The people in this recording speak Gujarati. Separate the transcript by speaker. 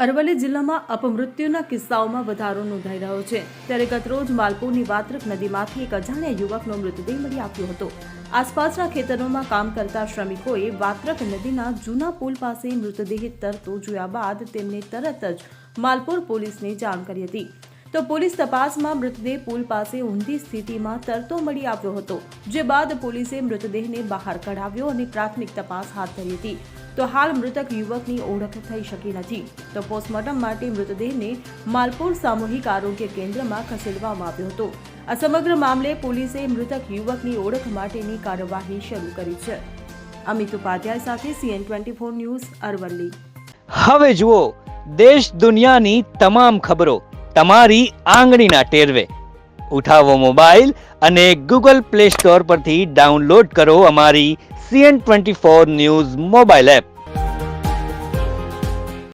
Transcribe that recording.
Speaker 1: અરવલ્લી જિલ્લામાં અપમૃત્યુના કિસ્સાઓમાં વધારો નોંધાઈ રહ્યો છે। ત્યારે ગતરોજ માલપુરની વાત્રક નદીમાંથી એક અજાણ્યા યુવકનો મૃતદેહ મળી આવ્યો હતો। આસપાસના ખેતરોમાં કામ કરતા શ્રમિકોએ વાત્રક નદીના જૂના પુલ પાસે મૃતદેહ તરતો જોયા બાદ તેમને તરત જ માલપુર પોલીસને જાણ કરી હતી। તો પોલીસ તપાસમાં મૃતદેહ પુલ પાસે ઊંધી સ્થિતિમાં તરતો મળી આવ્યો હતો, જે બાદ પોલીસે મૃતદેહને બહાર કઢાવ્યો અને પ્રાથમિક તપાસ હાથ ધરી હતી। તો હાલ મૃતક યુવકની ઓળખ થઈ શકી નથી। તો પોસ્ટમોર્ટમ માટે મૃતદેહને માલપુર સામૂહિક આરોગ્ય કેન્દ્રમાં ખસેડવામાં આવ્યો હતો। આ સમગ્ર મામલે પોલીસે મૃતક યુવકની ઓળખ માટેની કાર્યવાહી શરૂ કરી છે। અમિત ઉપાધ્યાય સાથે CN24 ન્યૂઝ અરવલ્લી।
Speaker 2: હવે જુઓ દેશ દુનિયાની તમામ ખબરો તમારી આંગળીના ટેરવે। ઉઠાવો મોબાઈલ અને Google Play Store પરથી ડાઉનલોડ કરો અમારી CN24 ન્યૂઝ મોબાઈલ એપ।